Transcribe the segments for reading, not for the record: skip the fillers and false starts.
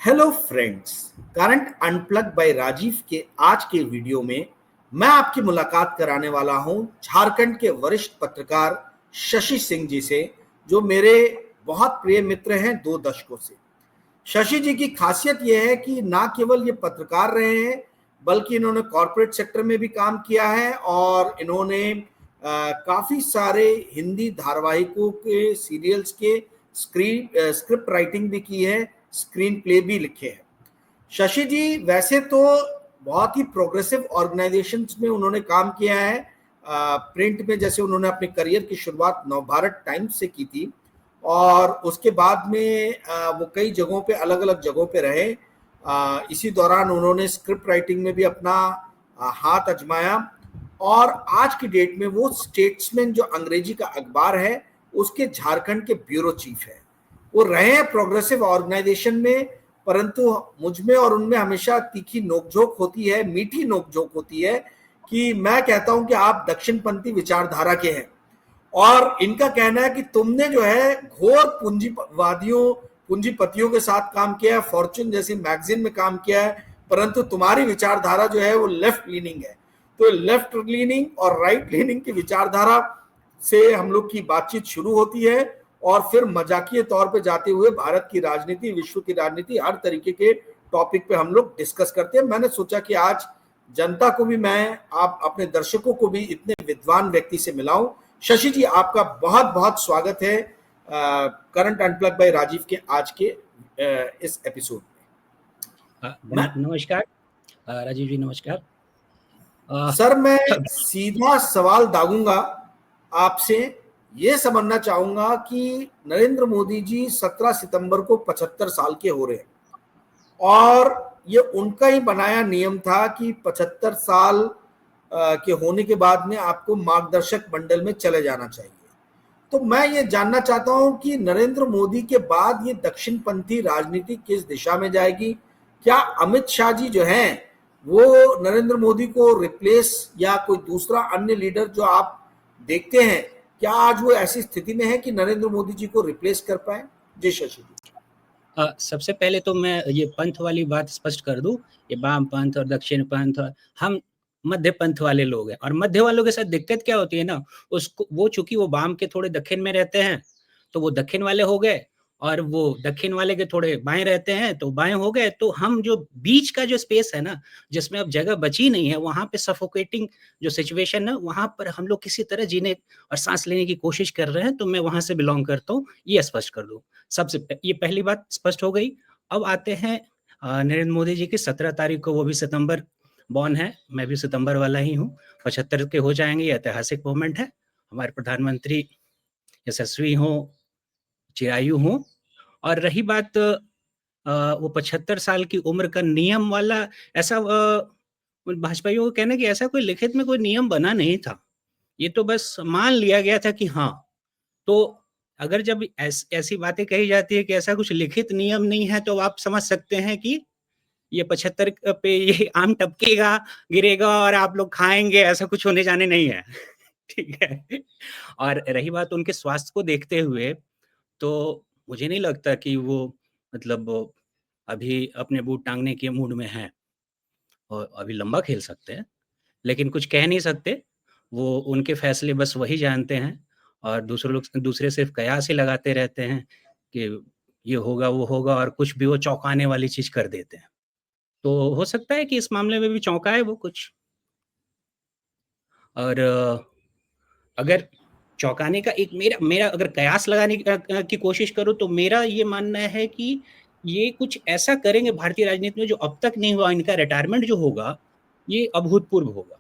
Hello friends, current unplug by Rajiv के आज के वीडियो में मैं आपकी मुलाकात कराने वाला हूं झारखंड के वरिष्ठ पत्रकार शशि सिंह जी से, जो मेरे बहुत प्रिय मित्र हैं 2 दशकों से। शशि जी की खासियत यह है कि ना केवल ये पत्रकार रहे हैं, बल्कि इन्होंने कॉरपोरेट सेक्टर में भी काम किया है और इन्होंने काफ़ी सारे हिंदी धारावाहिकों के सीरियल्स के स्क्रिप्ट राइटिंग भी की है, स्क्रीन प्ले भी लिखे हैं। शशि जी वैसे तो बहुत ही प्रोग्रेसिव ऑर्गेनाइजेशंस में उन्होंने काम किया है। प्रिंट में जैसे उन्होंने अपने करियर की शुरुआत नवभारत टाइम्स से की थी और उसके बाद में वो कई जगहों पे अलग अलग जगहों पे रहे। इसी दौरान उन्होंने स्क्रिप्ट राइटिंग में भी अपना हाथ आजमाया और आज की डेट में वो स्टेट्समैन जो अंग्रेजी का अखबार है उसके झारखंड के ब्यूरो चीफ है। वो रहे हैं प्रोग्रेसिव ऑर्गेनाइजेशन में, परंतु मुझ में और उनमें हमेशा तीखी नोकझोंक होती है, मीठी नोकझोंक होती है कि मैं कहता हूं कि आप दक्षिणपंथी विचारधारा के हैं और इनका कहना है कि तुमने जो है घोर पूंजीपतियों के साथ काम किया है, फॉर्च्यून जैसी मैगजीन में काम किया है, परंतु तुम्हारी विचारधारा जो है वो लेफ्ट लीनिंग है। तो लेफ्ट लीनिंग और राइट लीनिंग की विचारधारा से हम लोग की बातचीत शुरू होती है और फिर मजाकिये तौर पे जाते हुए भारत की राजनीति, विश्व की राजनीति, हर तरीके के टॉपिक पे हम लोग डिस्कस करते हैं। मैंने सोचा कि आज जनता को भी मैं, आप अपने दर्शकों को भी इतने विद्वान व्यक्ति से मिलाऊं। शशि जी, आपका बहुत बहुत स्वागत है करंट अनप्लग बाय राजीव के आज के इस एपिसोड में। नमस्कार राजीव जी, नमस्कार। सर, मैं सीधा सवाल दागूंगा आपसे, ये समझना चाहूंगा कि नरेंद्र मोदी जी 17 सितंबर को 75 साल के हो रहे हैं और ये उनका ही बनाया नियम था कि 75 साल के होने के बाद में आपको मार्गदर्शक मंडल में चले जाना चाहिए। तो मैं ये जानना चाहता हूं कि नरेंद्र मोदी के बाद ये दक्षिणपंथी राजनीति किस दिशा में जाएगी? क्या अमित शाह जी जो हैं वो नरेंद्र मोदी को रिप्लेस, या कोई दूसरा अन्य लीडर जो आप देखते हैं, क्या आज वो ऐसी स्थिति में है कि नरेंद्र मोदी जी को रिप्लेस कर पाए? जी शशि जी। सबसे पहले तो मैं ये पंथ वाली बात स्पष्ट कर दूं, ये वाम पंथ और दक्षिण पंथ, हम मध्य पंथ वाले लोग हैं। और मध्य वालों के साथ दिक्कत क्या होती है ना, उसको वो चूंकि वो वाम के थोड़े दक्षिण में रहते हैं तो वो दक्षिण वाले हो गए, और वो दक्षिण वाले के थोड़े बाएं रहते हैं तो बाएं हो गए। तो हम जो बीच का जो स्पेस है ना, जिसमें अब जगह बची नहीं है, वहां पे सफोकेटिंग जो सिचुएशन है, वहां पर हम लोग किसी तरह जीने और सांस लेने की कोशिश कर रहे हैं। तो मैं वहां से बिलोंग करता हूँ, ये स्पष्ट कर दूं। ये पहली बात स्पष्ट हो गई। अब आते हैं नरेंद्र मोदी जी की 17 तारीख को, वो भी सितंबर बॉर्न है, मैं भी सितंबर वाला ही हूँ। 75 के हो जाएंगे, ये ऐतिहासिक मोमेंट है। हमारे प्रधानमंत्री यशस्वी हों, चिरायु हों। और रही बात वो 75 साल की उम्र का नियम वाला, ऐसा भाजपाइयों को कहना कि ऐसा कोई लिखित में कोई नियम बना नहीं था, ये तो बस मान लिया गया था कि हाँ। तो अगर जब ऐसी बातें कही जाती है कि ऐसा कुछ लिखित नियम नहीं है, तो आप समझ सकते हैं कि ये 75 पे ये आम टपकेगा, गिरेगा और आप लोग खाएंगे, ऐसा कुछ होने जाने नहीं है। ठीक है। और रही बात उनके स्वास्थ्य को देखते हुए, तो मुझे नहीं लगता कि वो मतलब अभी अपने बूट टांगने के मूड में हैं और अभी लंबा खेल सकते हैं, लेकिन कुछ कह नहीं सकते। वो उनके फैसले बस वही जानते हैं, और दूसरे सिर्फ कयास ही लगाते रहते हैं कि ये होगा, वो होगा, और कुछ भी वो चौंकाने वाली चीज़ कर देते हैं। तो हो सकता है कि इस मामले में भी चौंकाए वो कुछ। और अगर चौंकाने का एक मेरा मेरा अगर कयास लगाने की कोशिश करूँ, तो मेरा ये मानना है कि ये कुछ ऐसा करेंगे भारतीय राजनीति में जो अब तक नहीं हुआ। इनका रिटायरमेंट जो होगा, ये अभूतपूर्व होगा।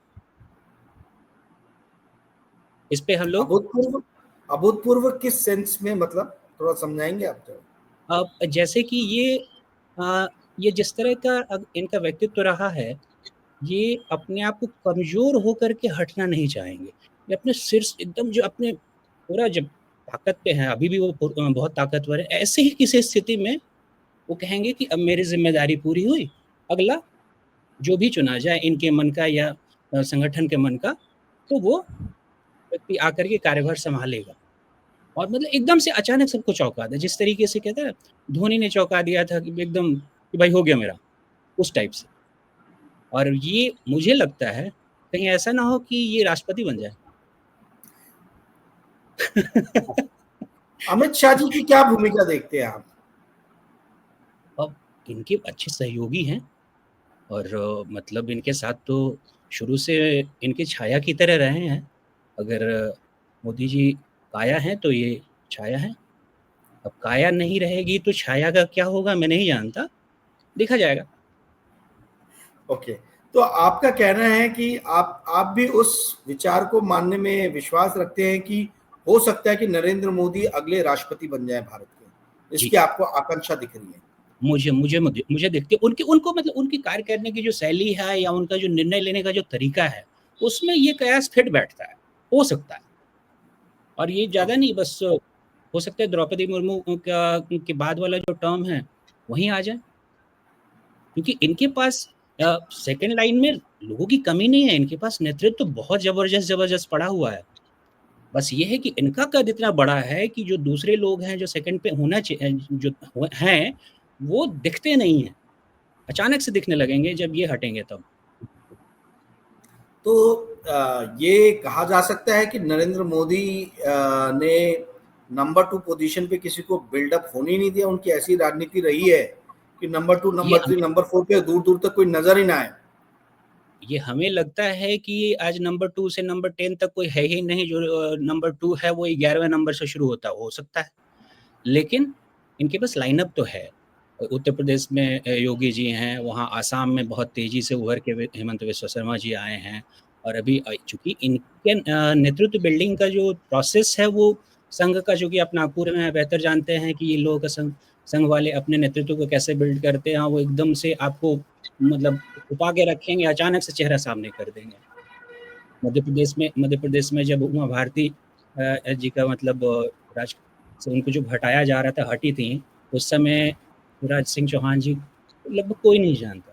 इस पे हम लोग अभूतपूर्व अभूतपूर्व किस सेंस में, मतलब थोड़ा समझाएंगे आप? तो जैसे कि ये जिस तरह का इनका व्यक्तित्व रहा है, ये अपने आप को कमजोर होकर के हटना नहीं चाहेंगे। ये अपने सिर एकदम जो अपने पूरा जब ताकत पे है, अभी भी वो बहुत ताकतवर है, ऐसे ही किसी स्थिति में वो कहेंगे कि अब मेरी जिम्मेदारी पूरी हुई, अगला जो भी चुना जाए इनके मन का या संगठन के मन का, तो वो व्यक्ति आकर के कार्यभार संभालेगा। और मतलब एकदम से अचानक सबको चौंका दे, जिस तरीके से कहते हैं धोनी ने चौंका दिया था कि एकदम कि भाई हो गया मेरा, उस टाइप से। और ये मुझे लगता है कहीं ऐसा ना हो कि ये राष्ट्रपति बन जाए। अमित शाह जी की क्या भूमिका देखते हैं आप? अब इनके अच्छे सहयोगी हैं और मतलब इनके साथ तो शुरू से इनकी छाया की तरह रहे हैं। अगर मोदी जी काया हैं तो ये छाया है। अब काया नहीं रहेगी तो छाया का क्या होगा मैं नहीं जानता, देखा जाएगा। ओके, तो आपका कहना है कि आप भी उस विचार को मानने में विश्वास रखते हैं कि हो सकता है कि नरेंद्र मोदी अगले राष्ट्रपति बन जाए भारत के, जी, इसकी आपको आकांक्षा दिख रही है? मुझे देखते उनके उनको मतलब उनकी कार्य करने की जो शैली है या उनका जो निर्णय लेने का जो तरीका है, उसमें ये कयास फिट बैठता है, हो सकता है। और ये ज़्यादा नहीं, बस हो सकता है द्रौपदी मुर्मू का के बाद वाला जो टर्म है, वहीं आ जाए। क्योंकि इनके पास सेकंड लाइन में लोगों की कमी नहीं है, इनके पास नेतृत्व तो बहुत ज़बरदस्त पड़ा हुआ है। बस ये है कि इनका कद इतना बड़ा है कि जो दूसरे लोग हैं, जो सेकंड पे होना जो हैं, वो दिखते नहीं हैं। अचानक से दिखने लगेंगे जब ये हटेंगे तब। तो ये कहा जा सकता है कि नरेंद्र मोदी ने नंबर 2 पोजीशन पे किसी को बिल्डअप होने नहीं दिया, उनकी ऐसी राजनीति रही है कि नंबर 2, ये नंबर 3, हमें नंबर 4 पे दूर-दूर तक कोई नजर ही ना आए। ये हमें लगता है कि आज नंबर 2 से नंबर 10 तक कोई है ही नहीं, जो नंबर 2 है वो 11वें नंबर से शुरू होता है, हो सकता है। लेकिन इनके पास लाइनअप तो है। उत्तर प्रदेश में योगी जी हैं, वहाँ आसाम में बहुत तेज़ी से उभर के हेमंत विश्व शर्मा जी आए हैं। और अभी चूँकि इनके नेतृत्व बिल्डिंग का जो प्रोसेस है वो संघ का, चूँकि आप नागपुर में बेहतर जानते हैं कि ये लोगों का संघ संघ वाले अपने नेतृत्व को कैसे बिल्ड करते हैं, वो एकदम से आपको मतलब छुपा के रखेंगे, अचानक से चेहरा सामने कर देंगे। मध्य प्रदेश में जब उमा भारती जी का मतलब राज से उनको जो हटाया जा रहा था, हटी थी, उस समय शिवराज सिंह चौहान जी लगभग कोई नहीं जानता।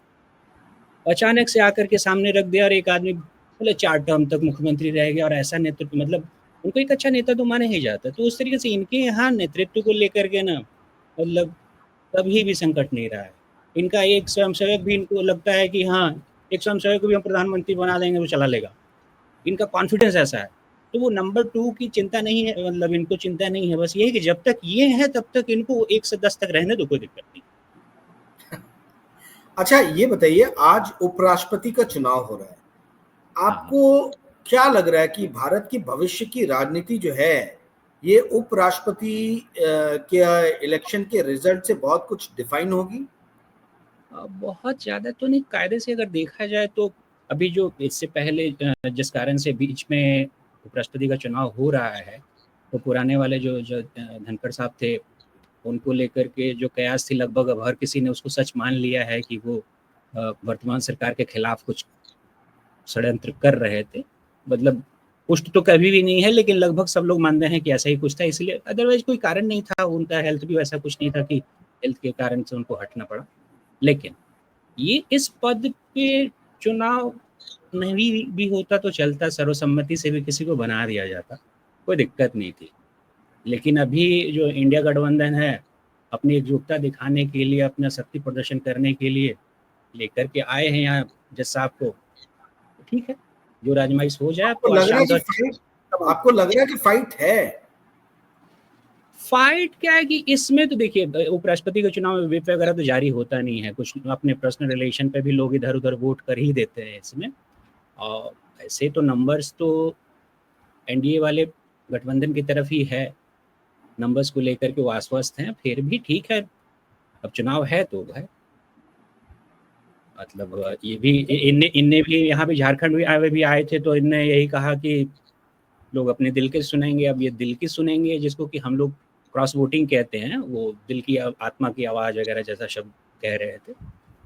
अचानक से आकर के सामने रख दिया और एक आदमी बोले 4 टर्म तक मुख्यमंत्री रह गया और ऐसा नेतृत्व, मतलब उनको एक अच्छा नेता तो माना ही जाता। तो उस तरीके से इनके यहाँ नेतृत्व को लेकर के ना मतलब कभी भी संकट नहीं रहा है। इनका एक स्वयंसेवक भी इनको लगता है कि हाँ, एक स्वयंसेवक को भी हम प्रधानमंत्री बना देंगे, वो चला लेगा। इनका कॉन्फिडेंस ऐसा है। तो वो नंबर 2 की चिंता नहीं है, मतलब इनको चिंता नहीं है। बस ये है कि जब तक ये है तब तक इनको 1 से 10 तक रहने दो, कोई दिक्कत नहीं। अच्छा, ये बताइए, आज उपराष्ट्रपति का चुनाव हो रहा है। हाँ, आपको क्या लग रहा है कि भारत की भविष्य की राजनीति जो है, ये उपराष्ट्रपति के इलेक्शन के रिजल्ट से बहुत कुछ डिफाइन होगी? बहुत ज़्यादा तो नहीं, कायदे से अगर देखा जाए तो अभी जो इससे पहले जिस कारण से बीच में उपराष्ट्रपति का चुनाव हो रहा है, तो पुराने वाले जो धनखड़ साहब थे, उनको लेकर के जो कयास थी, लगभग अब हर किसी ने उसको सच मान लिया है कि वो वर्तमान सरकार के खिलाफ कुछ षड्यंत्र कर रहे थे। मतलब पुष्ट तो कभी भी नहीं है, लेकिन लगभग सब लोग मानते हैं कि ऐसा ही कुछ था, इसलिए अदरवाइज कोई कारण नहीं था। उनका हेल्थ भी वैसा कुछ नहीं था कि हेल्थ के कारण से उनको हटना पड़ा। लेकिन ये इस पद पे चुनाव नहीं भी होता तो चलता, सर्वसम्मति से भी किसी को बना दिया जाता, कोई दिक्कत नहीं थी। लेकिन अभी जो इंडिया गठबंधन है, अपनी एकजुटता दिखाने के लिए, अपना शक्ति प्रदर्शन करने के लिए लेकर के आए हैं यहाँ जज साहब को। तो ठीक है, जो राजमाइश हो जाए, आपको तो आज लग रहा है शाम कि तक फाइट खत्म। आपको लग रहा है कि फाइट है? फाइट क्या है कि इसमें तो देखिए, उपराष्ट्रपति के चुनाव में व्हिप वगैरह तो जारी होता नहीं है, कुछ अपने पर्सनल रिलेशन पे भी लोग इधर उधर वोट कर ही देते हैं इसमें। और ऐसे तो नंबर्स तो एनडीए वाले गठबंधन की तरफ ही है, नंबर्स को लेकर के वो आश्वस्त हैं। फिर भी ठीक है, अब चुनाव है तो है। मतलब ये भी इनने इनने भी यहाँ पे झारखंड भी आए थे, तो इनने यही कहा कि लोग अपने दिल के सुनेंगे। अब ये दिल की सुनेंगे, जिसको कि हम लोग क्रॉस वोटिंग कहते हैं, वो दिल की आत्मा की आवाज़ वगैरह जैसा शब्द कह रहे थे।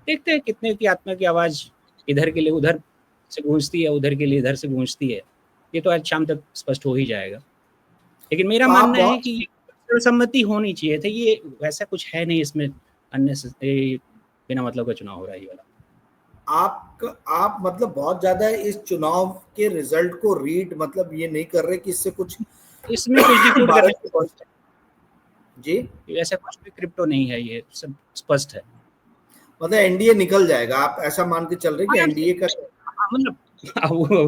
देखते हैं कितने की आत्मा की आवाज़ इधर के लिए उधर से गूंजती है, उधर के लिए इधर से गूंजती है। ये तो आज शाम तक स्पष्ट हो ही जाएगा। लेकिन मेरा तो आप मानना है बहुत कि सर्वसम्मति होनी चाहिए थी, ये वैसा कुछ है नहीं इसमें, अननेसेसरी बिना मतलब का चुनाव हो रहा है ये वाला। आप मतलब बहुत ज्यादा इस चुनाव के रिजल्ट को रीड मतलब ये नहीं कर रहे कि इससे कुछ इसमें कुछ डिकोड करने भारत की की, जी, ऐसा कुछ भी क्रिप्टो नहीं है, ये सब स्पष्ट है। मतलब एनडीए निकल जाएगा, आप ऐसा मान के चल रहे कि एनडीए का मतलब वो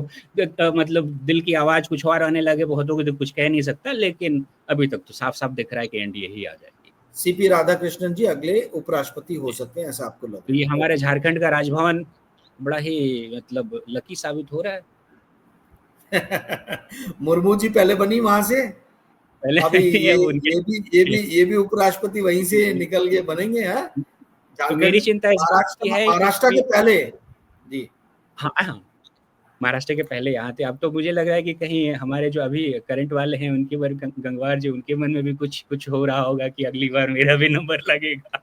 मतलब दिल की आवाज कुछ और आने लगे बहुतों को तो कुछ कह नहीं सकता, लेकिन अभी तक तो साफ साफ दिख रहा है कि एनडीए ही आ जाएगी। सीपी राधाकृष्णन जी अगले उपराष्ट्रपति हो सकते हैं, ऐसा आपको लग तो रहा ये है? हमारे झारखंड का राजभवन बड़ा ही मतलब लकी साबित हो रहा है। मुर्मू जी पहले बनी वहां से, पहले अभी ये उनके ये भी उपराष्ट्रपति वहीं से निकल के बनेंगे। हाँ, तो मेरी झारखंड चिंता इस बात की है महाराष्ट्र के कि पहले जी। हाँ हाँ, महाराष्ट्र के पहले यहाँ थे। अब तो मुझे लग रहा है कि कहीं हमारे जो अभी करंट वाले हैं उनके बारे गंगवार जी, उनके मन में भी कुछ कुछ हो रहा होगा कि अगली बार मेरा भी नंबर लगेगा।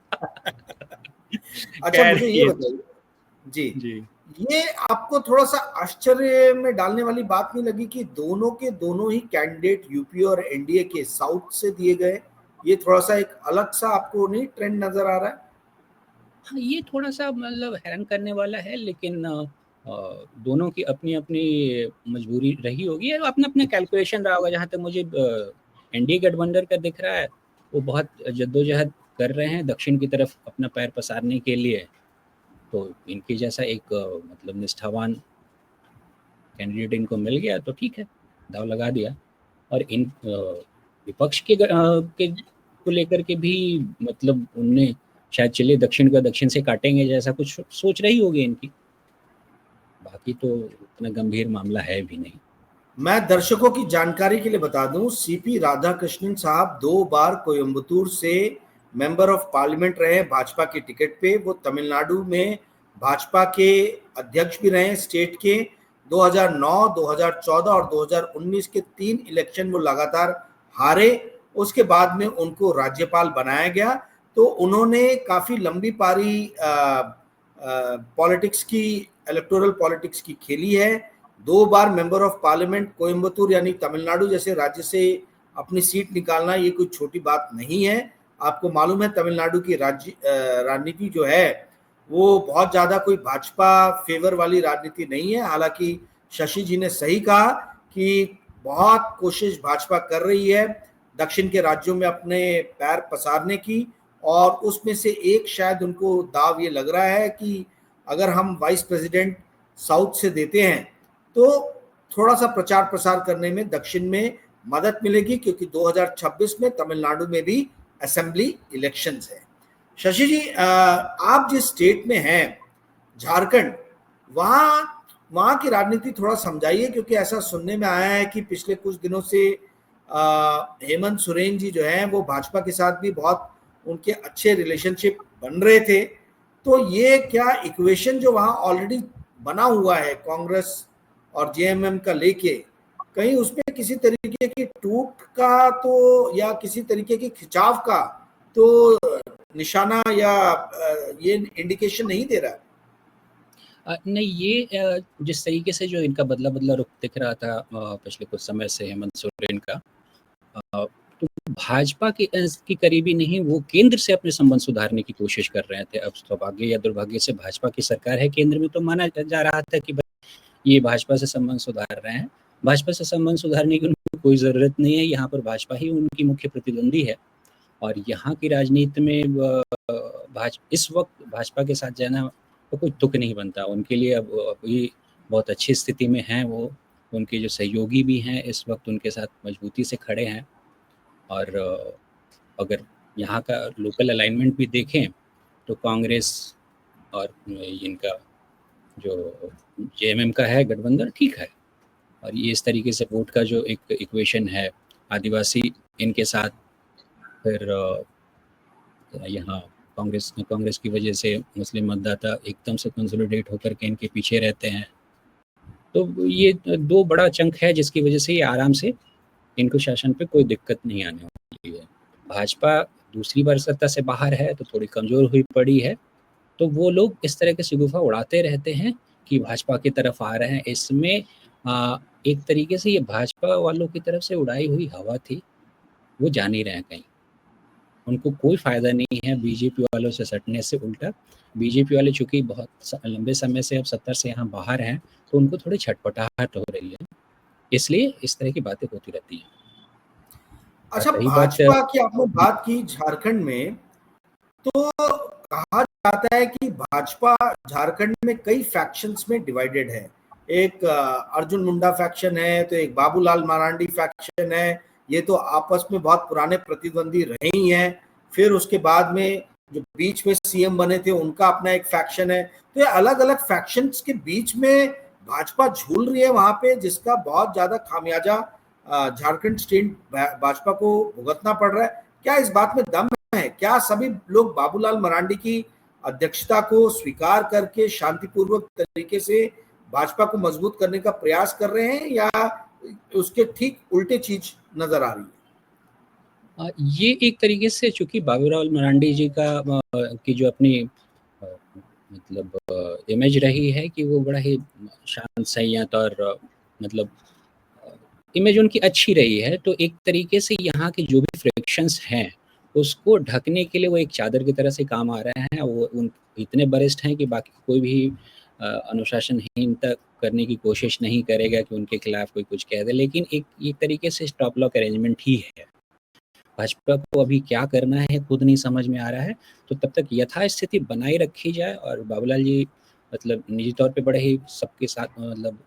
अच्छा खैर मुझे ये ये बताइए जी, जी ये आपको थोड़ा सा आश्चर्य में डालने वाली बात नहीं लगी कि दोनों के दोनों ही कैंडिडेट यूपी और एनडीए के साउथ से दिए गए? ये थोड़ा सा एक अलग सा आपको नहीं ट्रेंड नजर आ रहा है? हाँ, ये थोड़ा सा मतलब हैरान करने वाला है, लेकिन दोनों की अपनी अपनी मजबूरी रही होगी और अपना अपना कैलकुलेशन रहा होगा। जहाँ तक मुझे एनडीए गठबंधन का दिख रहा है, वो बहुत जद्दोजहद कर रहे हैं दक्षिण की तरफ अपना पैर पसारने के लिए। तो इनके जैसा एक मतलब निष्ठावान कैंडिडेट इनको मिल गया तो ठीक है, दाव लगा दिया। और इन विपक्ष के को लेकर के भी मतलब उनने शायद चलिए दक्षिण का दक्षिण से काटेंगे जैसा कुछ सोच रही होगी इनकी। बाकी तो इतना गंभीर मामला है भी नहीं। मैं दर्शकों की जानकारी के लिए बता दूं, सीपी राधाकृष्णन साहब 2 बार कोयम्बतूर से मेंबर ऑफ पार्लियामेंट रहे भाजपा के टिकट पे। वो तमिलनाडु में भाजपा के अध्यक्ष भी रहे स्टेट के। 2009, 2014 और 2019 के 3 इलेक्शन वो लगातार हारे। उसके बाद में उनको राज्यपाल बनाया गया। तो उन्होंने काफी लंबी पारी पॉलिटिक्स की, इलेक्टोरल पॉलिटिक्स की खेली है। 2 बार मेंबर ऑफ पार्लियामेंट कोयम्बतूर यानी तमिलनाडु जैसे राज्य से अपनी सीट निकालना ये कोई छोटी बात नहीं है। आपको मालूम है तमिलनाडु की राज्य राजनीति जो है वो बहुत ज्यादा कोई भाजपा फेवर वाली राजनीति नहीं है। हालांकि शशि जी ने सही कहा कि बहुत कोशिश भाजपा कर रही है दक्षिण के राज्यों में अपने पैर पसारने की, और उसमें से एक शायद उनको दाव ये लग रहा है कि अगर हम वाइस प्रेसिडेंट साउथ से देते हैं तो थोड़ा सा प्रचार प्रसार करने में दक्षिण में मदद मिलेगी, क्योंकि 2026 में तमिलनाडु में भी असेंबली इलेक्शंस है। शशि जी, आप जिस स्टेट में हैं झारखंड, वहां वहां की राजनीति थोड़ा समझाइए, क्योंकि ऐसा सुनने में आया है कि पिछले कुछ दिनों से हेमंत सोरेन जी जो हैं वो भाजपा के साथ भी बहुत उनके अच्छे रिलेशनशिप बन रहे थे। तो ये क्या इक्वेशन जो वहां ऑलरेडी बना हुआ है कांग्रेस और जेएमएम का लेके, कहीं उसमें किसी तरीके की टूट का तो या किसी तरीके की खिंचाव का तो निशाना या ये इंडिकेशन नहीं दे रहा? नहीं, ये जिस तरीके से जो इनका बदला बदला रुख दिख रहा था पिछले कुछ समय से हेमंत सोरेन का, तो भाजपा की करीबी नहीं, वो केंद्र से अपने संबंध सुधारने की कोशिश कर रहे थे। अब सौभाग्य या दुर्भाग्य से भाजपा की सरकार है केंद्र में, तो माना जा रहा था कि ये भाजपा से संबंध सुधार रहे हैं। भाजपा से संबंध सुधारने की उनको कोई ज़रूरत नहीं है। यहाँ पर भाजपा ही उनकी मुख्य प्रतिद्वंदी है और यहाँ की राजनीति में इस वक्त भाजपा के साथ जाना तो कोई तुक नहीं बनता उनके लिए। अब ये बहुत अच्छी स्थिति में हैं वो, उनके जो सहयोगी भी हैं इस वक्त उनके साथ मजबूती से खड़े हैं। और अगर यहाँ का लोकल अलाइनमेंट भी देखें तो कांग्रेस और इनका जो जेएमएम का है गठबंधन ठीक है। और ये इस तरीके से वोट का जो एक इक्वेशन है, आदिवासी इनके साथ, फिर यहाँ कांग्रेस की वजह से मुस्लिम मतदाता एकदम से कंसोलिडेट होकर के इनके पीछे रहते हैं। तो ये 2 बड़ा चंक है जिसकी वजह से ये आराम से इनको शासन पे कोई दिक्कत नहीं आने वाली है। भाजपा दूसरी बार सत्ता से बाहर है तो थोड़ी कमज़ोर हुई पड़ी है, तो वो लोग इस तरह के शगुफ़ा उड़ाते रहते हैं कि भाजपा की तरफ आ रहे हैं। इसमें एक तरीके से ये भाजपा वालों की तरफ से उड़ाई हुई हवा थी, वो जा नहीं रहे हैं कहीं। उनको कोई फ़ायदा नहीं है बीजेपी वालों से सटने से। उल्टा बीजेपी वाले चूँकि बहुत लंबे समय से अब सत्ता से यहाँ बाहर हैं, तो उनको थोड़ी छटपटाहट हो रही है, इसलिए इस तरह की बातें होती रहती हैं। अच्छा, रही बात भाजपा की आपने बात की झारखंड में, तो कहा आता है कि भाजपा झारखंड में कई फैक्शंस में डिवाइडेड है। एक अर्जुन मुंडा फैक्शन है, तो एक बाबूलाल मरांडी फैक्शन है। ये तो आपस में बहुत पुराने प्रतिद्वंदी रहे ही हैं। फिर उसके बाद में जो बीच में सीएम बने थे उनका अपना एक फैक्शन है। तो ये अलग अलग फैक्शंस के बीच में भाजपा झूल रही है वहां पे, जिसका बहुत ज्यादा खामियाजा झारखंड स्टेट भाजपा को भुगतना पड़ रहा है। क्या इस बात में दम है? क्या सभी लोग बाबूलाल मरांडी की अध्यक्षता को स्वीकार करके शांतिपूर्वक तरीके से भाजपा को मजबूत करने का प्रयास कर रहे हैं, या उसके ठीक उल्टे चीज नजर आ रही है? ये एक तरीके से चूंकि बाबूलाल मरांडी जी की जो अपनी मतलब इमेज रही है कि वो बड़ा ही शांत संयत और मतलब इमेज उनकी अच्छी रही है, तो एक तरीके से यहाँ के जो भी फ्रिक्शंस हैं उसको ढकने के लिए वो एक चादर की तरह से काम आ रहे हैं। वो उन इतने वरिष्ठ हैं कि बाकी कोई भी अनुशासनहीनता करने की कोशिश नहीं करेगा कि उनके खिलाफ कोई कुछ कह दे, लेकिन एक तरीके से स्टॉप लॉक अरेंजमेंट ही है। भाजपा को अभी क्या करना है खुद नहीं समझ में आ रहा है, तो तब तक यथास्थिति बनाए रखी जाए। और बाबूलाल जी मतलब निजी तौर पे बड़े ही सबके साथ मतलब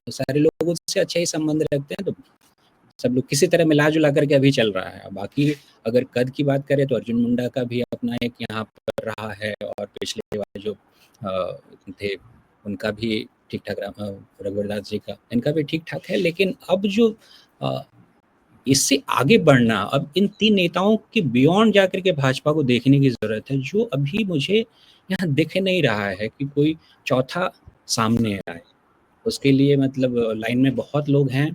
सारे लोगों से अच्छा ही संबंध रखते हैं, तो सब लोग किसी तरह मिला-जुला करके अभी चल रहा है। बाकी अगर कद की बात करें तो अर्जुन मुंडा का भी अपना एक यहाँ पर रहा है, और पिछले वाले जो थे उनका भी ठीक-ठाक रहा, रघुवर दास जी का, इनका भी ठीक-ठाक है। लेकिन अब जो इससे आगे बढ़ना, अब इन 3 नेताओं के बियॉन्ड जाकर के भाजपा को देखने की ज़रूरत है, जो अभी मुझे यहाँ दिख नहीं रहा है कि कोई चौथा सामने आए। उसके लिए मतलब लाइन में बहुत लोग हैं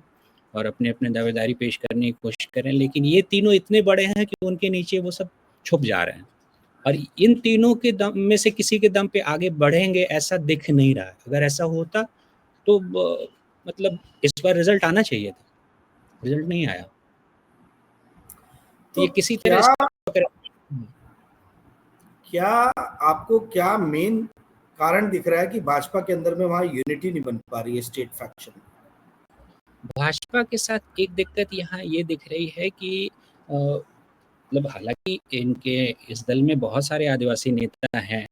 और अपने-अपने दावेदारी पेश करने की कोशिश कर रहे हैं, लेकिन ये तीनों इतने बड़े हैं कि उनके नीचे वो सब छुप जा रहे हैं। और इन तीनों के दम में से किसी के दम पे आगे बढ़ेंगे ऐसा दिख नहीं रहा है। अगर ऐसा होता तो मतलब इस बार रिज़ल्ट आना चाहिए था, रिज़ल्ट नहीं आया। तो ये किसी तरह क्या आपको क्या मेन कारण दिख रहा है कि भाजपा के अंदर में वहां यूनिटी नहीं बन पा रही है स्टेट फैक्शन? भाजपा के साथ एक दिक्कत यहाँ ये दिख रही है कि मतलब हालांकि इनके इस दल में बहुत सारे आदिवासी नेता हैं,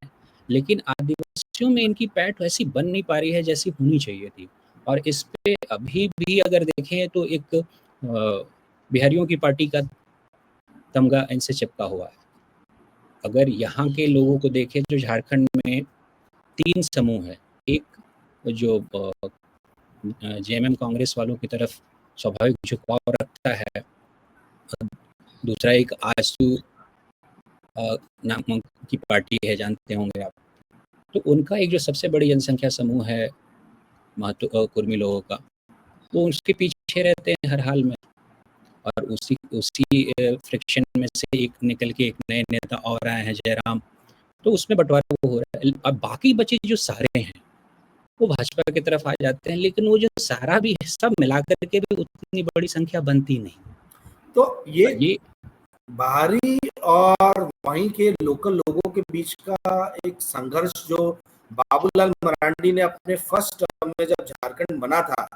लेकिन आदिवासियों में इनकी पैठ वैसी बन नहीं पा रही है जैसी होनी चाहिए थी। और इस पे अभी भी अगर देखें तो एक बिहारियों की पार्टी का तमगा इनसे चिपका हुआ है। अगर यहाँ के लोगों को देखें तो झारखंड में 3 समूह है। एक जो जेएमएम कांग्रेस वालों की तरफ स्वाभाविक झुकाव रखता है, दूसरा एक आजसू नाम की पार्टी है, जानते होंगे आप। तो उनका एक जो सबसे बड़ी जनसंख्या समूह है महतो कुर्मी लोगों का, वो उसके पीछे रहते हैं हर हाल में। और उसी फ्रिक्शन में से एक निकल के एक नए नेता और आए हैं जयराम, तो उसमें बंटवारा वो हो रहा है। अब बाकी बचे जो सारे हैं वो भाजपा की तरफ आ जाते हैं, लेकिन वो जो सारा भी है सब मिलाकर के भी उतनी बड़ी संख्या बनती नहीं। तो ये बाहरी और वहीं के लोकल लोगों के बीच का एक संघर्ष जो बाबूलाल मरांडी ने अपने फर्स्ट टर्म में जब झारखंड बना था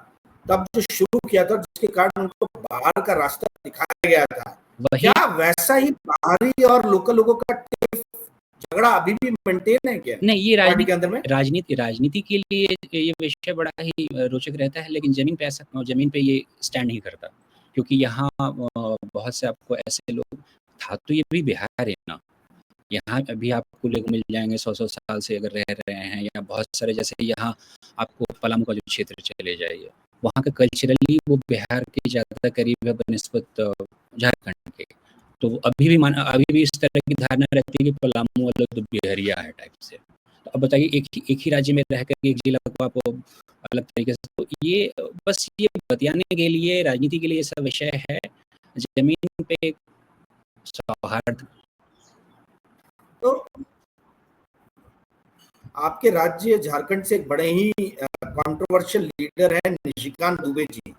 तब जो शुरू किया था, जिसके कारण उनको बाहर का रास्ता दिखाया गया था, क्या वैसा ही बाहरी और लोकल लोगों का झगड़ा अभी भी मेंटेन है क्या? नहीं, ये पार्टी के अंदर में राजनीति के लिए ये विषय बड़ा ही रोचक रहता है, लेकिन जमीन पे ये स्टैंड नहीं करता, क्योंकि यहाँ बहुत से आपको ऐसे लोग था, तो ये भी बिहार है ना, यहाँ अभी आपको लोग मिल जाएंगे 100 साल से अगर रह रहे हैं, या बहुत सारे जैसे यहाँ आपको पलामू का जो क्षेत्र चले जाइए, वहाँ का कल्चरली वो बिहार के ज़्यादा करीब है बनिस्बत झारखंड के। तो अभी भी इस तरह की धारणा रहती है कि पलामू वाला तो बिहारिया है टाइप से। तो अब बताइए एक ही राज्य में रह कर एक जिला को आप अलग तरीके से, तो ये बस ये बतियाने के लिए, राजनीति के लिए ऐसा विषय है। जमीन पे सौहार्द। तो आपके राज्य झारखंड से एक बड़े ही कंट्रोवर्शियल लीडर है निशिकांत दुबे जी,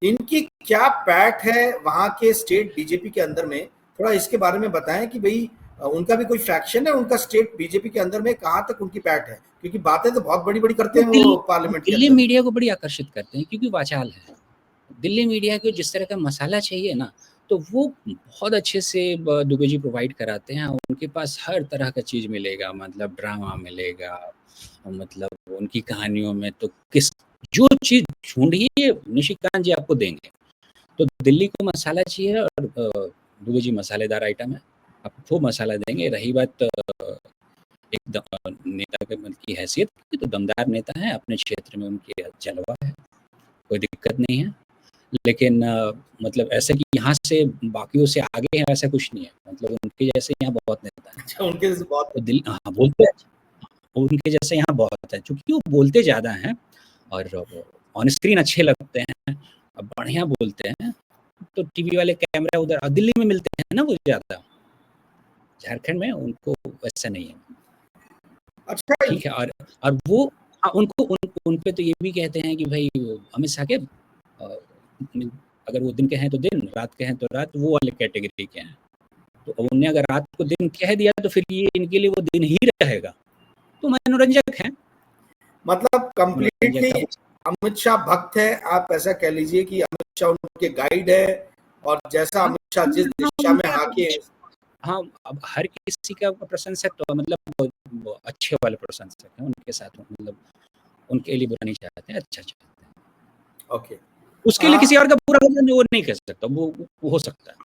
इनकी क्या पैठ है वहां के स्टेट बीजेपी के अंदर में? थोड़ा इसके बारे में बताएं कि भाई उनका भी कोई फैक्शन है उनका स्टेट बीजेपी के अंदर में, कहां तक उनकी पैठ है? क्योंकि बातें तो बहुत बड़ी बड़ी करते हैं वो पार्लियामेंट के अंदर। दिल्ली मीडिया को बड़ी आकर्षित करते हैं क्योंकि वाचाल है। दिल्ली मीडिया को जिस तरह का मसाला चाहिए ना, तो वो बहुत अच्छे से दुबे जी प्रोवाइड कराते हैं। उनके पास हर तरह का चीज़ मिलेगा, मतलब ड्रामा मिलेगा, मतलब उनकी कहानियों में तो जो चीज़ ढूँढिए निशिकांत जी आपको देंगे। तो दिल्ली को मसाला चाहिए और दुबे जी मसालेदार आइटम है, आपको वो मसाला देंगे। रही बात एक नेता के की हैसियत की, तो दमदार नेता है, अपने क्षेत्र में उनकी जलवा है, कोई दिक्कत नहीं है। लेकिन मतलब ऐसा कि यहाँ से बाकियों से आगे हैं ऐसा कुछ नहीं है, मतलब उनके जैसे यहाँ बहुत नेता हैं। अच्छा, उनके जैसे बहुत तो हाँ, बोलते उनके जैसे यहाँ बहुत है, चूँकि वो बोलते ज़्यादा हैं और ऑन स्क्रीन अच्छे लगते हैं, बढ़िया बोलते हैं, तो टीवी वाले कैमरा उधर दिल्ली में मिलते हैं ना वो ज़्यादा, झारखंड में उनको वैसा नहीं है। अच्छा, ठीक है, और वो हाँ, उन पे तो ये भी कहते हैं कि भाई अमित शाह के अगर वो दिन के हैं तो दिन, रात के हैं तो रात, वो वाले कैटेगरी के हैं। तो उन्होंने अगर रात को दिन कह दिया तो फिर ये इनके लिए वो दिन ही रहेगा। तो मनोरंजक है। मतलब कंप्लीटली मनोरंजक अमित शाह भक्त है, आप ऐसा कह लीजिए कि अमित शाह उनके गाइड है, और जैसा हाँ, अमित शाह जिस दिशा में हाके। हाँ, अब हर किसी का प्रशंसक तो मतलब वो अच्छे वाले प्रशंसक हैं, उनके साथ मतलब उनके लिए बुरा नहीं चाहते हैं, अच्छा चाहते हैं। ओके, उसके लिए किसी और का बुरा होना वो नहीं कह सकता, वो हो सकता है,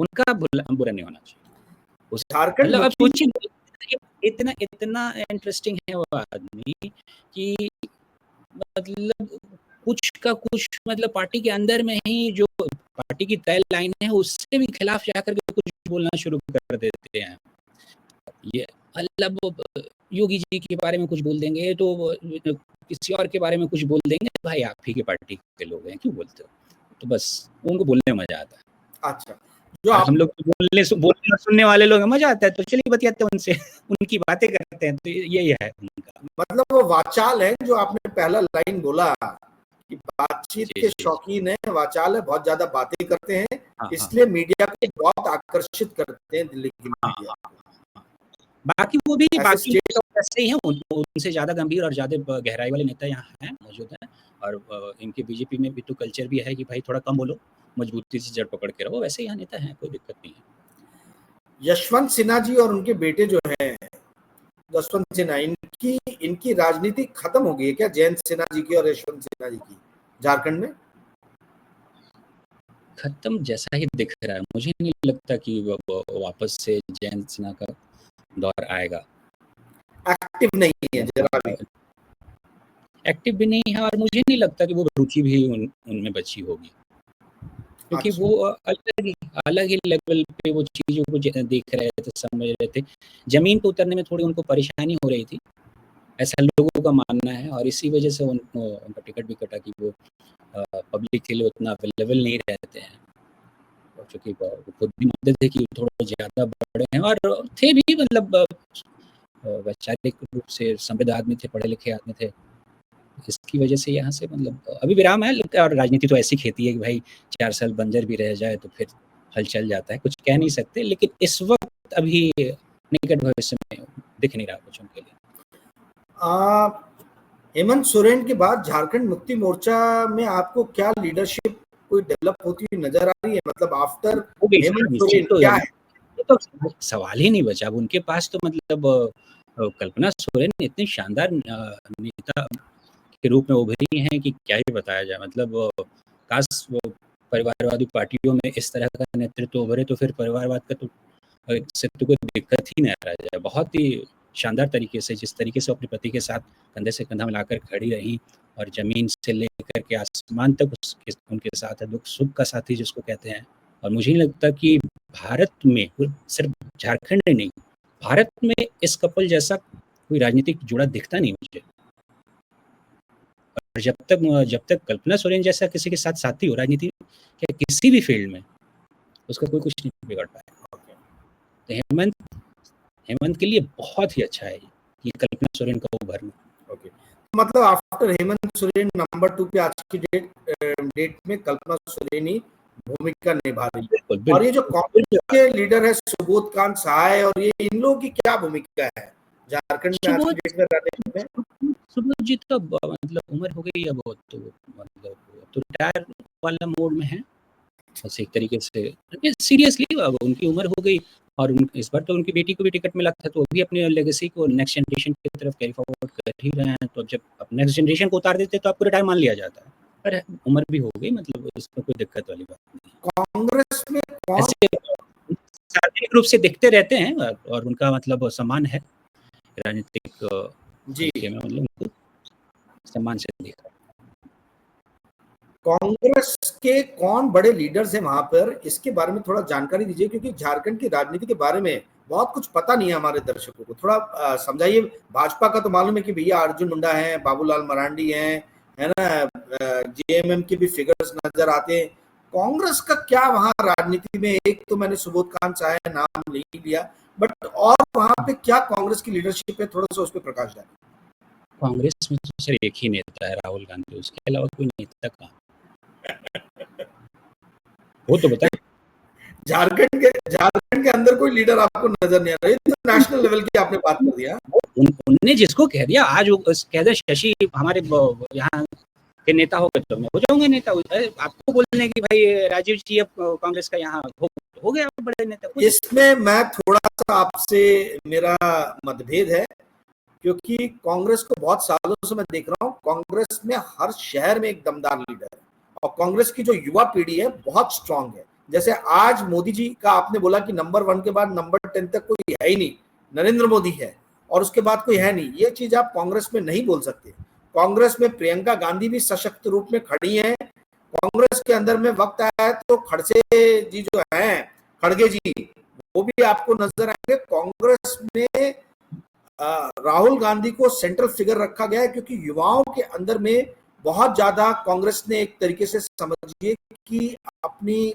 उनका बुरा नहीं होना चाहिए। झारखंड मतलब अब मुक्ति सोचिए इतना इतना इंटरेस्टिंग है वो आदमी कि मतलब कुछ का कुछ, मतलब पार्टी के अंदर में ही जो पार्टी की तय लाइन है उससे भी खिलाफ जाकर के कुछ बोलना शुरू कर देते हैं। ये मतलब योगी जी के बारे में कुछ बोल देंगे तो किसी और के बारे में कुछ बोल देंगे, भाई आप ही के पार्टी के लोग हैं क्यों बोलते हो, तो बस उनको बोलने में मजा आता है। अच्छा, जो और आप हम लोग तो बोलने और सुनने वाले लोग हैं, मजा आता है, तो चलिए बतियाते हैं उनसे उनकी बातें करते हैं, तो यही है उनका। मतलब वो वाचाल है, जो आपने पहला लाइन बोला कि बातचीत जी के जी जी। शौकीन है, वाचाल है, बहुत ज्यादा बातें करते हैं, हाँ हाँ इसलिए मीडिया को बहुत आकर्षित करते हैं, दिल्ली की हाँ मीडिया हाँ हाँ। बाकी वो भी ऐसे बाकी स्टेट। नेता ऐसे ही हैं, उनसे ज़्यादा गंभीर और ज़्यादा गहराई वाले नेता यहाँ हैं, मौजूद हैं। और इनके बीजेपी में भी तो कल्चर भी है कि भाई थोड़ा कम बोलो, मजबूती से जड़ पकड़ के रहो, वैसे यहाँ नेता हैं, कोई दिक्कत नहीं है। यशवंत सिन्हा जी और उनके बेटे जो हैं, जसवंत सिन्हा, इनकी इनकी राजनीति खत्म हो गई है क्या, जयंत सिन्हा जी की और यशवंत सिन्हा जी की, झारखंड में? खत्म जैसा ही दिख रहा है, मुझे नहीं लगता कि वापस से जयंत सिन्हा का दौर आएगा। एक्टिव नहीं है जरा भी। एक्टिव भी नहीं है और मुझे नहीं लगता कि वो रुचि भी उनमें बची होगी, क्योंकि अच्छा, वो अलग ही लेवल पे वो चीज़ों को देख रहे थे, समझ रहे थे। ज़मीन पे उतरने में थोड़ी उनको परेशानी हो रही थी, ऐसा लोगों का मानना है, और इसी वजह से उनका टिकट भी कटा कि वो पब्लिक के लिए उतना अवेलेबल नहीं रहते हैं। चूँकि वो खुद भी मानते थे कि थोड़ा ज़्यादा बड़े हैं और थे भी, मतलब वैचारिक रूप से समृद्ध आदमी थे, पढ़े लिखे आदमी थे। इसकी वजह से यहाँ से मतलब अभी विराम है, और राजनीति तो ऐसी खेती है कि भाई 4 साल बंजर भी रह जाए तो फिर हल चल जाता है, कुछ कह नहीं सकते, लेकिन इस वक़्त अभी निकट भविष्य में दिख नहीं रहा कुछ उनके लिए। हेमंत सोरेन के बाद झारखंड मुक्ति मोर्चा में आपको क्या लीडरशिप कोई डेवलप होती हुई नजर आ रही है, मतलब आफ्टर हो गई हेमंत निश्चित, सोरेन तो क्या है? ये तो सवाल ही नहीं बचा। अब उनके पास तो मतलब कल्पना सोरेन इतनी शानदार नेता के रूप में उभरी हैं कि क्या ही बताया जाए। मतलब काश वो परिवारवादी पार्टियों में इस तरह का नेतृत्व उभरे तो फिर परिवारवाद का तो से तो कोई दिक्कत ही ना रह जाए। बहुत ही शानदार तरीके से, जिस तरीके से अपने पति के साथ कंधे से कंधा मिलाकर खड़ी रहीं, और ज़मीन से लेकर के आसमान तक उनके साथ है, दुख सुख का साथी जिसको कहते हैं। और मुझे नहीं लगता कि भारत में, सिर्फ झारखंड में नहीं, भारत में इस कपल जैसा कोई राजनीतिक जुड़ा दिखता नहीं मुझे। और जब तक कल्पना सोरेन जैसा किसी के साथ साथी हो राजनीति या किसी भी फील्ड में, उसका कोई कुछ नहीं बिगाड़ पाएगा। तो हेमंत के लिए बहुत ही अच्छा है ये कल्पना सोरेन का उभरना। ओके, मतलब आफ्टर हेमंत सोरेन नंबर 2 पे आज की डेट में कल्पना सोरेन ही भूमिका निभा रही है। बिल्कुल और ये जो बिल्कुल कांग्रेस बिल्कुल। के लीडर है सुबोध कांत सहाय, और ये इन लोगों की क्या भूमिका है झारखंड में आज की सुबोध डेट में रहने में? सुबोध जी तो मतलब उम्र हो गई है बहुत, तो मतलब तो रिटायर वाला मोड में है। बस एक तरीके से सीरियसली अब उनकी उम्र हो गई और इस बार तो उनकी बेटी को भी टिकट मिला था, तो वो भी अपने लेगेसी को नेक्स्ट जनरेशन की तरफ कैरी फॉरवर्ड कर ही रहे हैं। तो जब अब नेक्स्ट जनरेशन को उतार देते तो आपको रिटायर मान लिया जाता है, पर उम्र भी हो गई, मतलब इसमें कोई दिक्कत वाली बात नहीं। कांग्रेस में कौन ऐसे सार्वजनिक रूप से दिखते रहते हैं और उनका मतलब सम्मान है राजनीतिक जी में, मतलब उनको सम्मान से देखा। कांग्रेस के कौन बड़े लीडर्स हैं वहां पर, इसके बारे में थोड़ा जानकारी दीजिए, क्योंकि झारखंड की राजनीति के बारे में बहुत कुछ पता नहीं है हमारे दर्शकों को, थोड़ा समझाइए। भाजपा का तो मालूम है कि भैया अर्जुन मुंडा हैं, बाबूलाल मरांडी हैं, है ना, जेएमएम के भी फिगर्स नजर आते हैं। कांग्रेस का क्या वहां राजनीति में, एक तो मैंने सुबोध कांत चाहे नाम नहीं लिया, बट और वहां पे क्या कांग्रेस की लीडरशिप है, थोड़ा सा उस पर प्रकाश डालें। कांग्रेस में तो सिर्फ एक ही नेता है, राहुल गांधी, उसके अलावा कोई नेता कहाँ? वो तो बताए। झारखंड के अंदर कोई लीडर आपको नजर नहीं आ रहा है, तो नेशनल लेवल की आपने बात कर दिया। उनने जिसको कह दिया आज, वो कह दे शशि हमारे यहाँ के नेता हो गए तो मैं हो जाऊंगा नेता। आपको बोलने की भाई राजीव जी अब कांग्रेस का यहाँ हो गया बड़े नेता। इसमें मैं थोड़ा सा आपसे मेरा मतभेद है, क्योंकि कांग्रेस को बहुत सालों से मैं देख रहा हूँ, कांग्रेस में हर शहर में एक दमदार लीडर है और कांग्रेस की जो युवा पीढ़ी है बहुत स्ट्रांग है। जैसे आज मोदी जी का आपने बोला कि नंबर 1 के बाद नंबर 10 तक कोई है ही नहीं, नरेंद्र मोदी है और उसके बाद कोई है नहीं, ये चीज आप कांग्रेस में नहीं बोल सकते। कांग्रेस में प्रियंका गांधी भी सशक्त रूप में खड़ी है। कांग्रेस के अंदर में वक्त आया है तो खड़से जी जो हैं, खड़गे जी, वो भी आपको नजर आएंगे। कांग्रेस में राहुल गांधी को सेंट्रल फिगर रखा गया है, क्योंकि युवाओं के अंदर में बहुत ज्यादा कांग्रेस ने एक तरीके से समझिए कि अपनी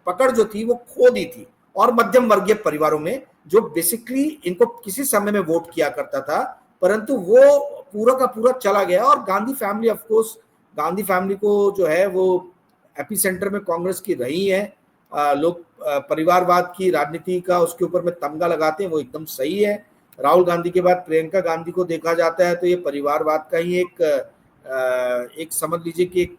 पकड़ जो थी वो खो दी थी, और मध्यम वर्गीय परिवारों में जो बेसिकली इनको किसी समय में वोट किया करता था, परंतु वो पूरा का पूरा चला गया। और Gandhi family, of course Gandhi family को जो है वो एपी सेंटर में कांग्रेस की रही है। लोग परिवारवाद की राजनीति का उसके ऊपर में तमगा लगाते हैं, वो एकदम सही है। राहुल गांधी के बाद प्रियंका गांधी को देखा जाता है तो ये परिवारवाद का ही एक समझ लीजिए कि एक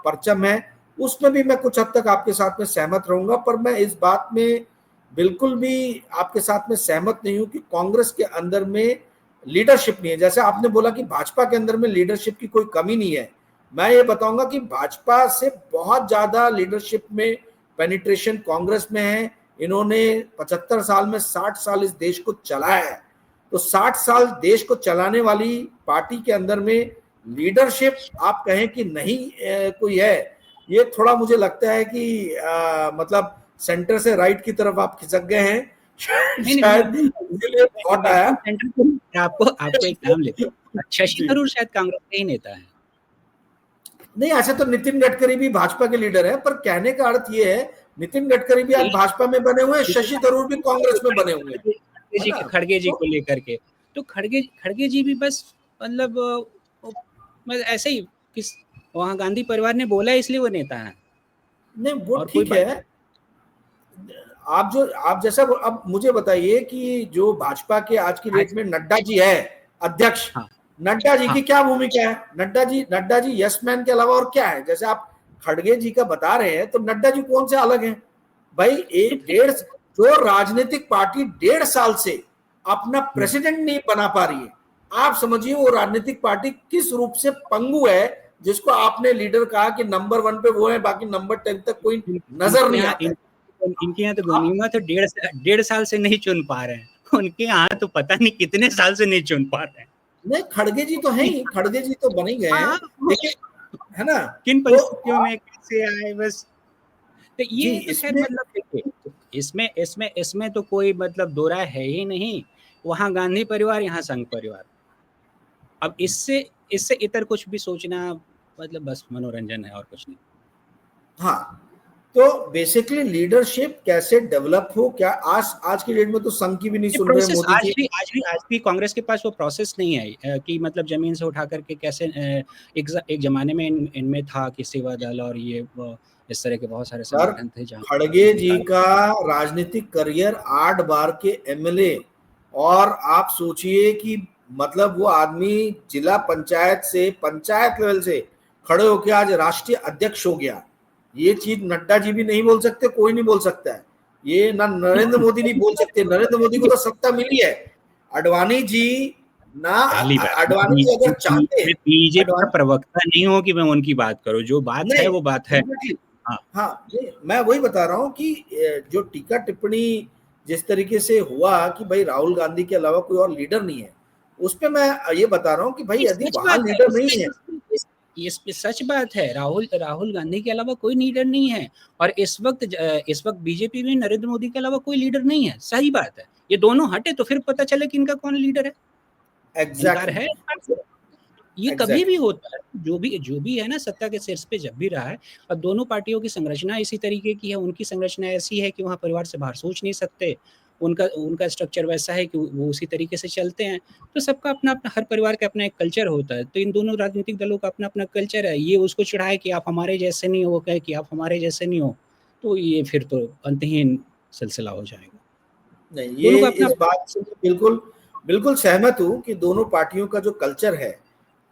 परचम है। उसमें भी मैं कुछ हद तक आपके साथ में सहमत रहूंगा, पर मैं इस बात में बिल्कुल भी आपके साथ में सहमत नहीं हूं कि कांग्रेस के अंदर में लीडरशिप नहीं है। जैसे आपने बोला कि भाजपा के अंदर में लीडरशिप की कोई कमी नहीं है, मैं ये बताऊंगा कि भाजपा से बहुत ज्यादा लीडरशिप में पेनिट्रेशन कांग्रेस में है। इन्होंने 75 साल में 60 साल इस देश को चलाया है, तो 60 साल देश को चलाने वाली पार्टी के अंदर में लीडरशिप आप कहें कि नहीं कोई है, ये थोड़ा मुझे लगता है कि मतलब सेंटर से राइट की तरफ आप खिसक गए हैं शायद, इसलिए थॉट आया। आपको एक नाम लेते हैं, शशि थरूर शायद कांग्रेस के ही नेता है। नहीं, ऐसे तो नितिन गडकरी भी भाजपा के लीडर है, पर कहने का अर्थ ये है नितिन गडकरी भी आज भाजपा में बने हुए हैं, शशि थरूर भी कांग्रेस में बने हुए हैं। खड़गे जी को लेकर के तो खड़गे जी भी बस मतलब ऐसे ही किस वहाँ गांधी परिवार ने बोला इसलिए वो नेता है। नहीं वो ठीक है। आप जैसा अब मुझे बताइए कि जो भाजपा के आज की डेट में नड्डा जी है अध्यक्ष, नड्डा जी की क्या भूमिका है? नड्डा जी यस मैन के अलावा और क्या है? जैसे आप खड़गे जी का बता रहे हैं, तो नड्डा जी कौन से अलग हैं भाई? जो राजनीतिक पार्टी 1.5 साल से अपना प्रेसिडेंट नहीं बना पा रही है, आप समझिए वो राजनीतिक पार्टी किस रूप से पंगु है, जिसको आपने लीडर कहा कि नंबर 1 पे वो है, बाकी नंबर 10 तक कोई नजर नहीं आता। इनके यहाँ तो गनीमा तो 1.5 साल से नहीं चुन पा रहे हैं, उनके यहाँ तो पता नहीं कितने साल से नहीं चुन पा रहे हैं। नहीं, खड़गे जी तो है ही, खड़गे जी तो बन ही गए हैं, देखिए है ना, किन परिस्थितियों में कैसे आए बस। तो ये तो खैर मतलब इसमें तो कोई मतलब दो राय है ही नहीं। वहाँ गांधी परिवार, यहाँ संघ परिवार। अब इससे इतर कुछ भी सोचना मतलब बस मनोरंजन है और कुछ नहीं। हाँ, तो बेसिकली लीडरशिप कैसे डेवलप हो, क्या आज की डेट में तो संघ की भी नहीं सुन रहे मोदी जी। आज भी कांग्रेस के पास वो प्रोसेस नहीं है कि मतलब जमीन से उठा करके कैसे एक जमाने में इनमें था कि सेवा दल और ये इस तरह के बहुत सारे संगठन थे। खड़गे जी का राजनीतिक करियर 8 बार के एमएलए, और आप सोचिए कि मतलब वो आदमी जिला पंचायत से, पंचायत लेवल से खड़े होकर आज राष्ट्रीय अध्यक्ष हो गया। ये चीज नड्डा जी भी नहीं बोल सकते, कोई नहीं बोल सकता है, ये ना नरेंद्र मोदी नहीं बोल सकते। नरेंद्र मोदी को तो सत्ता मिली है, अडवाणी जी ना, पहली बात, अडवाणी जी अगर चाहते मैं हैं, बीजेपी का अडवाणी प्रवक्ता नहीं हूँ कि मैं उनकी बात करूँ, जो बात है नहीं, वो बात है। एग्जैक्टली, हाँ, हाँ, नहीं, मैं वही बता रहा हूँ कि जो टीका टिप्पणी जिस तरीके से हुआ कि भाई राहुल गांधी के अलावा कोई और लीडर नहीं है, उस पे मैं ये बता रहा हूँ कि भाई ये यदि सच वहां बात है, लीडर नहीं है, इस सच बात है, राहुल राहुल गांधी के अलावा कोई लीडर नहीं है। और इस वक्त बीजेपी में नरेंद्र मोदी के अलावा कोई लीडर नहीं है, सही बात है। ये दोनों हटे तो फिर पता चले कि इनका कौन लीडर है। इनकार एग्जैक्टली, है, ये कभी भी एग्जैक्टली, होता है, जो भी है ना सत्ता के शीर्ष पे जब भी रहा है। और दोनों पार्टियों की संरचना इसी तरीके की है, उनकी संरचना ऐसी है कि वहाँ परिवार से बाहर सोच नहीं सकते, उनका उनका स्ट्रक्चर वैसा है कि वो उसी तरीके से चलते हैं। तो सबका अपना अपना, हर परिवार का अपना एक कल्चर होता है। तो इन दोनों राजनीतिक दलों का अपना अपना कल्चर है। ये उसको चिढ़ाए कि आप हमारे जैसे नहीं हो, कहे कि आप हमारे जैसे नहीं हो, तो ये फिर तो अंतहीन सिलसिला हो जाएगा। नहीं, दोनों ये का अपना इस बात से मैं बिल्कुल बिल्कुल सहमत हूँ कि दोनों पार्टियों का जो कल्चर है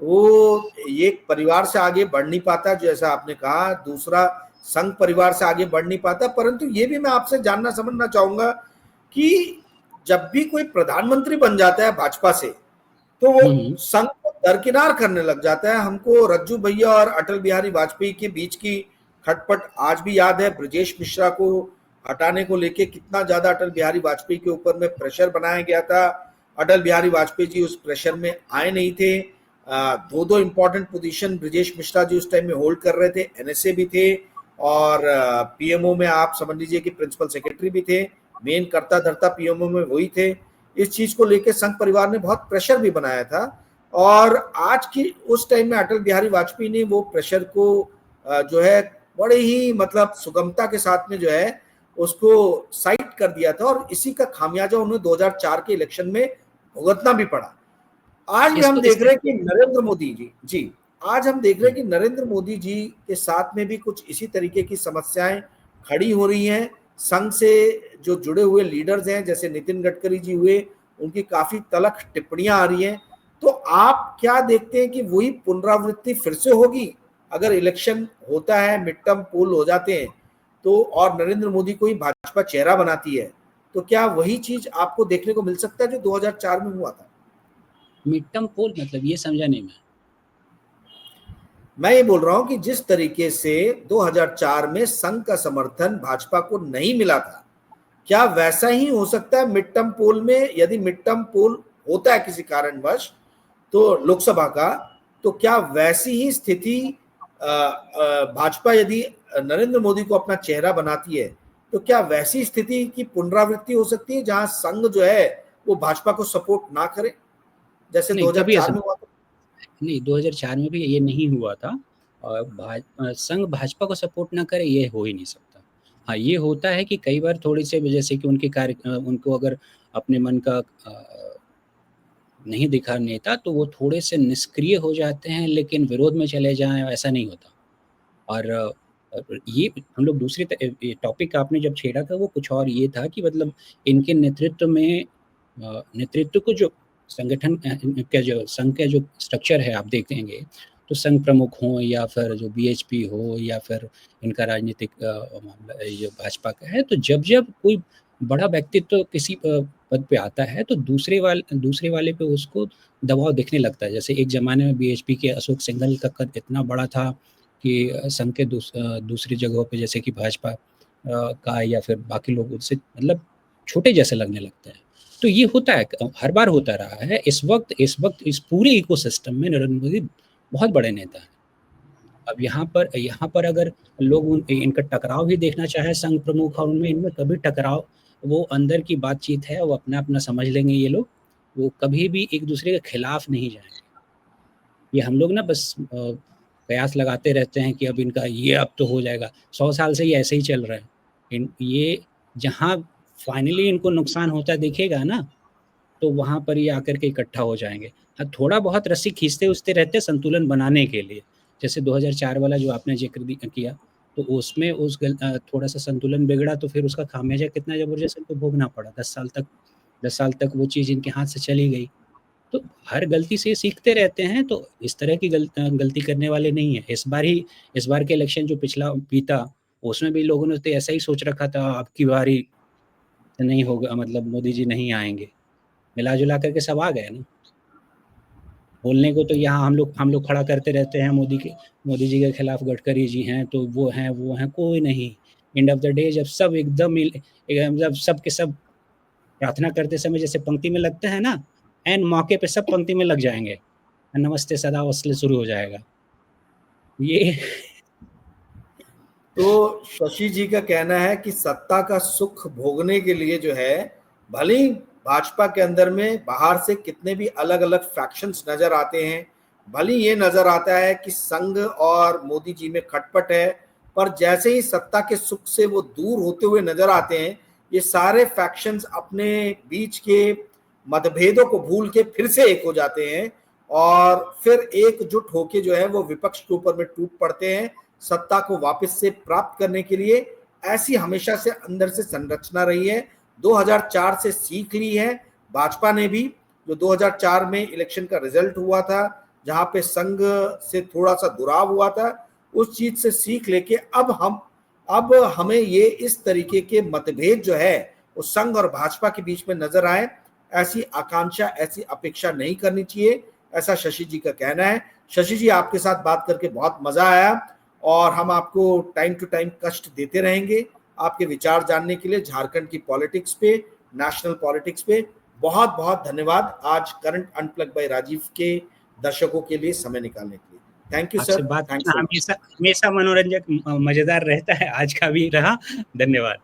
वो एक परिवार से आगे बढ़ नहीं पाता, जैसा आपने कहा, दूसरा संघ परिवार से आगे बढ़ नहीं पाता। परंतु ये भी मैं आपसे जानना समझना चाहूंगा कि जब भी कोई प्रधानमंत्री बन जाता है भाजपा से, तो वो हम्म, संघ को दरकिनार करने लग जाता है। हमको रज्जू भैया और अटल बिहारी वाजपेयी के बीच की खटपट आज भी याद है। ब्रजेश मिश्रा को हटाने को लेके कितना ज्यादा अटल बिहारी वाजपेयी के ऊपर में प्रेशर बनाया गया था। अटल बिहारी वाजपेयी जी उस प्रेशर में आए नहीं थे। दो दो इंपॉर्टेंट पोजीशन ब्रजेश मिश्रा जी उस टाइम में होल्ड कर रहे थे, एनएसए भी थे और पीएमओ में आप समझ लीजिए कि प्रिंसिपल सेक्रेटरी भी थे, मेन करता धरता पीएमओ में वही थे। इस चीज को लेकर संघ परिवार ने बहुत प्रेशर भी बनाया था और आज की उस टाइम में अटल बिहारी वाजपेयी ने वो प्रेशर को जो है बड़े ही मतलब सुगमता के साथ में जो है उसको साइड कर दिया था और इसी का खामियाजा उन्हें 2004 के इलेक्शन में भुगतना भी पड़ा। आज भी हम देख रहे हैं कि नरेंद्र मोदी जी जी आज हम देख रहे हैं कि नरेंद्र मोदी जी के साथ में भी कुछ इसी तरीके की समस्याएं खड़ी हो रही हैं। संघ से जो जुड़े हुए लीडर्स हैं जैसे नितिन गडकरी जी हुए, उनकी काफी तलख टिप्पणियां आ रही हैं। तो आप क्या देखते हैं कि वही पुनरावृत्ति फिर से होगी अगर इलेक्शन होता है, मिड टर्म पोल हो जाते हैं तो, और नरेंद्र मोदी को ही भाजपा चेहरा बनाती है, तो क्या वही चीज आपको देखने को मिल सकता है जो 2004 में हुआ था? मिड टर्म पोल मतलब ये समझा नहीं मैं। मैं ये बोल रहा हूं कि जिस तरीके से 2004 में संघ का समर्थन भाजपा को नहीं मिला था, क्या वैसा ही हो सकता है मिड टर्म पोल में? यदि मिड टर्म पोल होता है किसी कारणवश तो लोकसभा का, तो क्या वैसी ही स्थिति भाजपा यदि नरेंद्र मोदी को अपना चेहरा बनाती है तो क्या वैसी स्थिति की पुनरावृत्ति हो सकती है जहां संघ जो है वो भाजपा को सपोर्ट ना करे जैसे नहीं, कभी ऐसा 2004 में हुआ था? नहीं, 2004 में भी ये नहीं हुआ था। और संघ भाजपा को सपोर्ट ना करे, ये हो ही नहीं सकता। हाँ, ये होता है कि कई बार थोड़ी से जैसे कि उनको अगर अपने मन का नहीं दिखा नेता, तो वो थोड़े से निष्क्रिय हो जाते हैं, लेकिन विरोध में चले जाएं, ऐसा नहीं होता। और ये हम लोग दूसरी टॉपिक आपने जब छेड़ा था वो कुछ और ये था कि मतलब इनके नेतृत्व में नेतृत्व को जो संगठन का जो संघ का जो स्ट्रक्चर है आप देखेंगे, तो संघ प्रमुख हो या फिर जो बीएचपी हो या फिर इनका राजनीतिक मामला ये भाजपा का है, तो जब जब कोई बड़ा व्यक्तित्व तो किसी पद पे आता है तो दूसरे वाले पे उसको दबाव दिखने लगता है। जैसे एक जमाने में बीएचपी के अशोक सिंघल का कद इतना बड़ा था कि संघ के दूसरी जगहों पे जैसे कि भाजपा का या फिर बाकी लोग उससे मतलब छोटे जैसे लगने लगते हैं। तो ये होता है, हर बार होता रहा है। इस वक्त इस पूरे इकोसिस्टम में नरेंद्र मोदी बहुत बड़े नेता हैं। अब यहाँ पर अगर लोग इनका टकराव भी देखना चाहे संघ प्रमुख और उनमें इनमें कभी टकराव, वो अंदर की बातचीत है, वो अपना अपना समझ लेंगे ये लोग, वो कभी भी एक दूसरे के खिलाफ नहीं जाएंगे। ये हम लोग ना बस कयास लगाते रहते हैं कि अब इनका ये अब तो हो जाएगा। 100 साल से ये ऐसे ही चल रहा है। ये जहाँ फाइनली इनको नुकसान होता दिखेगा ना, तो वहाँ पर ये आकर के इकट्ठा हो जाएंगे। हाँ, थोड़ा बहुत रस्सी खींचते उचते रहते संतुलन बनाने के लिए। जैसे 2004 वाला जो आपने जिक्र किया, तो उसमें थोड़ा सा संतुलन बिगड़ा, तो फिर उसका खामियाजा कितना जबरदस्त इनको भोगना पड़ा। 10 साल तक वो चीज़ इनके हाथ से चली गई। तो हर गलती से सीखते रहते हैं, तो इस तरह की गलती करने वाले नहीं है। इस बार के इलेक्शन जो पिछला बीता, उसमें भी लोगों ने तो ऐसा ही सोच रखा था, अब की बारी नहीं होगा, मतलब मोदी जी नहीं आएंगे। मिला जुला करके सब आ गए ना। बोलने को तो यहाँ हम लोग खड़ा करते रहते हैं मोदी जी के खिलाफ, गडकरी जी हैं तो वो हैं, कोई नहीं। एंड ऑफ द डे जब सब जब सब के सब प्रार्थना करते समय जैसे पंक्ति में लगते हैं ना, एन मौके पे सब पंक्ति में लग जाएंगे, नमस्ते सदा वसले शुरू हो जाएगा ये। तो शशि जी का कहना है कि सत्ता का सुख भोगने के लिए जो है, भले ही भाजपा के अंदर में बाहर से कितने भी अलग अलग फैक्शंस नजर आते हैं, भले ये नजर आता है कि संघ और मोदी जी में खटपट है, पर जैसे ही सत्ता के सुख से वो दूर होते हुए नजर आते हैं, ये सारे फैक्शंस अपने बीच के मतभेदों को भूल के फिर से एक हो जाते हैं और फिर एकजुट होके जो है वो विपक्ष के ऊपर में टूट पड़ते हैं सत्ता को वापस से प्राप्त करने के लिए। ऐसी हमेशा से अंदर से संरचना रही है। 2004 से सीख ली है भाजपा ने भी, जो 2004 में इलेक्शन का रिजल्ट हुआ था जहां पे संघ से थोड़ा सा दुराव हुआ था, उस चीज से सीख लेके अब हमें ये इस तरीके के मतभेद जो है वो संघ और भाजपा के बीच में नजर आए, ऐसी आकांक्षा, ऐसी अपेक्षा नहीं करनी चाहिए, ऐसा शशि जी का कहना है। शशि जी, आपके साथ बात करके बहुत मजा आया और हम आपको टाइम टू टाइम कष्ट देते रहेंगे आपके विचार जानने के लिए झारखंड की पॉलिटिक्स पे, नेशनल पॉलिटिक्स पे। बहुत बहुत धन्यवाद आज करंट अनप्लग बाय राजीव के दर्शकों के लिए समय निकालने के लिए। Thank you sir. आपसे बात करना हमेशा हमेशा मनोरंजक मजेदार रहता है, आज का भी रहा। धन्यवाद।